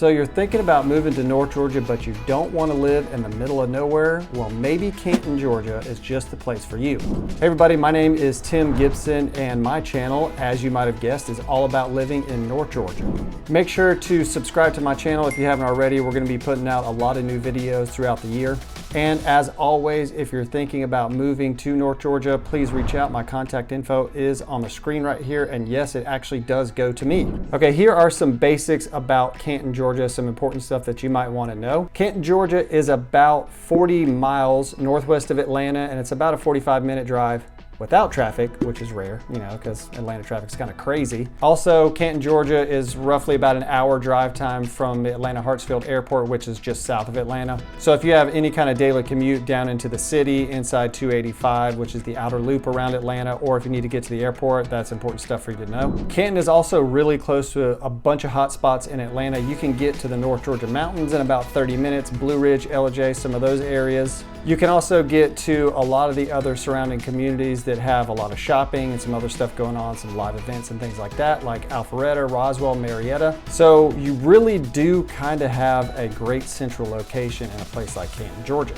So you're thinking about moving to North Georgia, but you don't want to live in the middle of nowhere? Well, maybe Canton, Georgia is just the place for you. Hey everybody, my name is Tim Gibson and my channel, as you might have guessed, is all about living in North Georgia. Make sure to subscribe to my channel if you haven't already. We're going to be putting out a lot of new videos throughout the year. And as always, if you're thinking about moving to North Georgia, please reach out. My contact info is on the screen right here. And yes, it actually does go to me. Okay, here are some basics about Canton, Georgia, some important stuff that you might want to know. Canton, Georgia is about 40 miles northwest of Atlanta, and it's about a 45-minute drive without traffic, which is rare, you know, because Atlanta traffic's kind of crazy. Also, Canton, Georgia is roughly about an hour drive time from the Atlanta Hartsfield Airport, which is just south of Atlanta. So if you have any kind of daily commute down into the city, inside 285, which is the outer loop around Atlanta, or if you need to get to the airport, that's important stuff for you to know. Canton is also really close to a bunch of hot spots in Atlanta. You can get to the North Georgia mountains in about 30 minutes, Blue Ridge, LJ, some of those areas. You can also get to a lot of the other surrounding communities that have a lot of shopping and some other stuff going on, some live events and things like that, like Alpharetta, Roswell, Marietta. So you really do kind of have a great central location in a place like Canton, Georgia.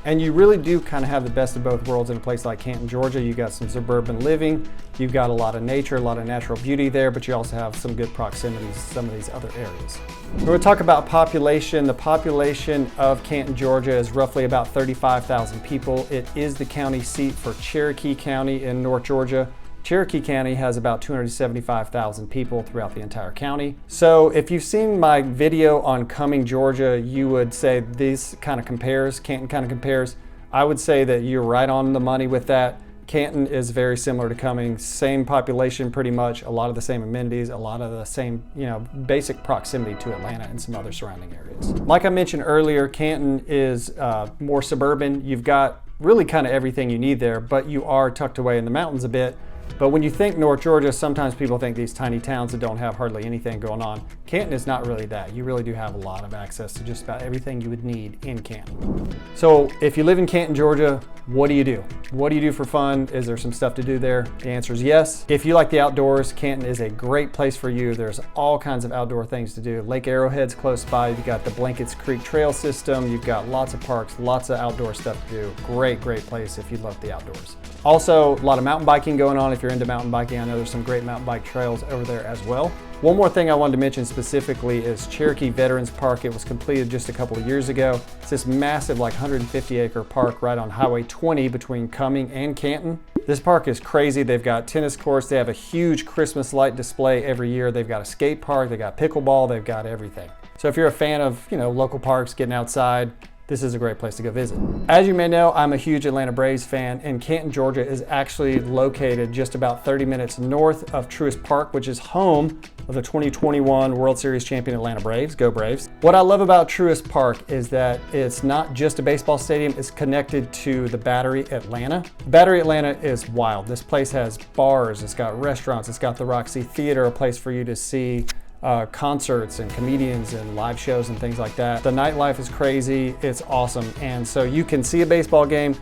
And you really do kind of have the best of both worlds in a place like Canton, Georgia. You got some suburban living, you've got a lot of nature, a lot of natural beauty there, but you also have some good proximity to some of these other areas. We're going to talk about population. The population of Canton, Georgia is roughly about 35,000 people. It is the county seat for Cherokee County in North Georgia. Cherokee County has about 275,000 people throughout the entire county. So if you've seen my video on Cumming, Georgia, you would say this kind of compares, Canton kind of compares. I would say that you're right on the money with that. Canton is very similar to Cumming, same population pretty much, a lot of the same amenities, a lot of the same, basic proximity to Atlanta and some other surrounding areas. Like I mentioned earlier, Canton is more suburban. You've got really kind of everything you need there, but you are tucked away in the mountains a bit. But when you think North Georgia, sometimes people think these tiny towns that don't have hardly anything going on. Canton is not really that. You really do have a lot of access to just about everything you would need in Canton. So if you live in Canton, Georgia, what do you do? What do you do for fun? Is there some stuff to do there? The answer is yes. If you like the outdoors, Canton is a great place for you. There's all kinds of outdoor things to do. Lake Arrowhead's close by. You've got the Blankets Creek Trail System. You've got lots of parks, lots of outdoor stuff to do. Great, great place if you love the outdoors. Also, a lot of mountain biking going on if you're into mountain biking. I know there's some great mountain bike trails over there as well. One more thing I wanted to mention specifically is Cherokee Veterans Park. It was completed just a couple of years ago. It's this massive, like 150-acre park right on Highway 20 between Cumming and Canton. This park is crazy. They've got tennis courts. They have a huge Christmas light display every year. They've got a skate park. They've got pickleball. They've got everything. So if you're a fan of, local parks, getting outside, this is a great place to go visit. As you may know, I'm a huge Atlanta Braves fan, and Canton, Georgia is actually located just about 30 minutes north of Truist Park, which is home of the 2021 World Series champion Atlanta Braves. Go Braves. What I love about Truist Park is that it's not just a baseball stadium, it's connected to the Battery Atlanta. Battery Atlanta is wild. This place has bars, it's got restaurants, it's got the Roxy Theater, a place for you to see concerts and comedians and live shows and things like that. The nightlife is crazy, it's awesome. And so you can see a baseball game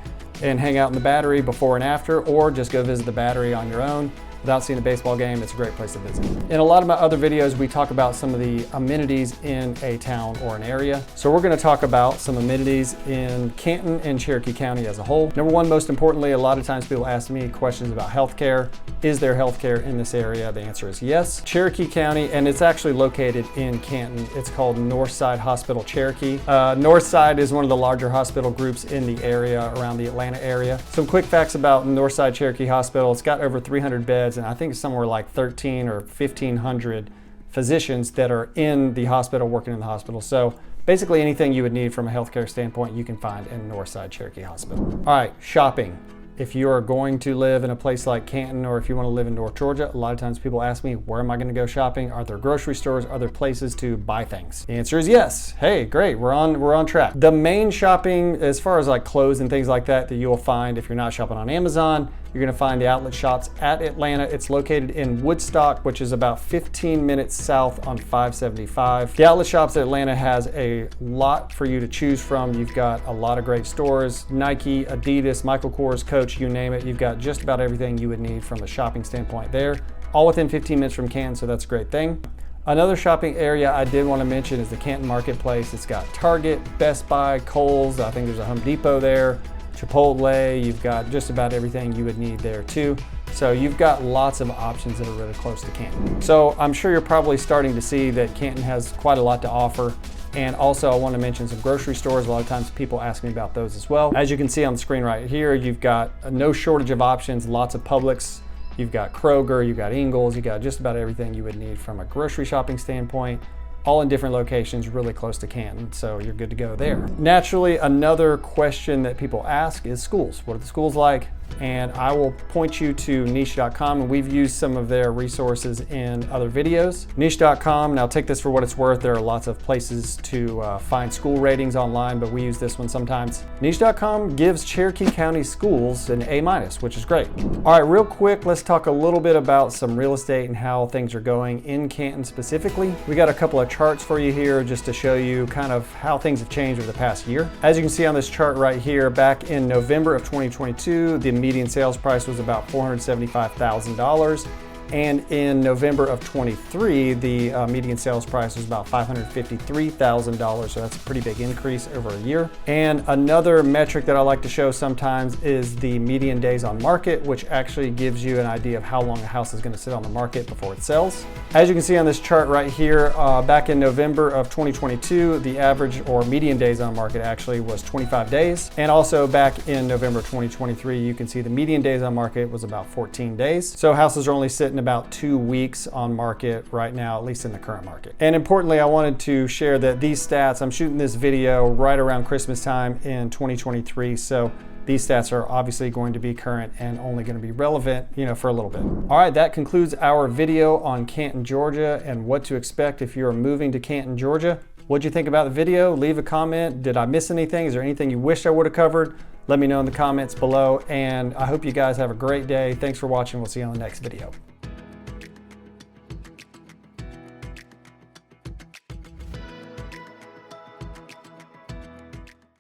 and hang out in the Battery before and after, or just go visit the Battery on your own without seeing a baseball game. It's a great place to visit. In a lot of my other videos, we talk about some of the amenities in a town or an area. So we're gonna talk about some amenities in Canton and Cherokee County as a whole. Number one, most importantly, a lot of times people ask me questions about healthcare. Is there healthcare in this area? The answer is yes. Cherokee County, and it's actually located in Canton. It's called Northside Hospital Cherokee. Northside is one of the larger hospital groups in the area, around the Atlanta area. Some quick facts about Northside Cherokee Hospital. It's got over 300 beds, and I think it's somewhere like 13 or 1,500 physicians that are in the hospital, working in the hospital. So basically anything you would need from a healthcare standpoint, you can find in Northside Cherokee Hospital. All right, shopping. If you are going to live in a place like Canton, or if you want to live in North Georgia, a lot of times people ask me, where am I going to go shopping? Are there grocery stores? Are there places to buy things? The answer is yes. Hey, great, we're on track. The main shopping, as far as like clothes and things like that you'll find if you're not shopping on Amazon, you're going to find the outlet shops at Atlanta. It's located in Woodstock, which is about 15 minutes south on 575. The outlet shops at Atlanta has a lot for you to choose from. You've got a lot of great stores, Nike, Adidas, Michael Kors, Coach, you name it. You've got just about everything you would need from a shopping standpoint there, all within 15 minutes from Canton, so that's a great thing. Another shopping area I did want to mention is the Canton Marketplace. It's got Target, Best Buy, Kohl's, I think there's a Home Depot there, Chipotle, you've got just about everything you would need there too. So you've got lots of options that are really close to Canton. So I'm sure you're probably starting to see that Canton has quite a lot to offer. And also I want to mention some grocery stores. A lot of times people ask me about those as well. As you can see on the screen right here, you've got no shortage of options, lots of Publix. You've got Kroger, you've got Ingles, you've got just about everything you would need from a grocery shopping standpoint, all in different locations really close to Canton, so you're good to go there. Naturally, another question that people ask is schools. What are the schools like? And I will point you to niche.com, and we've used some of their resources in other videos. Niche.com, now take this for what it's worth, there are lots of places to find school ratings online, but we use this one sometimes. Niche.com gives Cherokee County schools an A-, which is great. All right, real quick, let's talk a little bit about some real estate and how things are going in Canton specifically. We got a couple of charts for you here just to show you kind of how things have changed over the past year. As you can see on this chart right here, back in November of 2022, the median sales price was about $475,000. And in November of 23, the median sales price was about $553,000, so that's a pretty big increase over a year. And another metric that I like to show sometimes is the median days on market, which actually gives you an idea of how long a house is going to sit on the market before it sells. As you can see on this chart right here, back in November of 2022, the average or median days on market actually was 25 days. And also back in November of 2023, you can see the median days on market was about 14 days. So houses are only sitting about 2 weeks on market right now, at least in the current market. And importantly, I wanted to share that these stats, I'm shooting this video right around Christmas time in 2023. So these stats are obviously going to be current and only going to be relevant, for a little bit. All right, that concludes our video on Canton, Georgia and what to expect if you're moving to Canton, Georgia. What'd you think about the video? Leave a comment. Did I miss anything? Is there anything you wish I would have covered? Let me know in the comments below, and I hope you guys have a great day. Thanks for watching. We'll see you on the next video.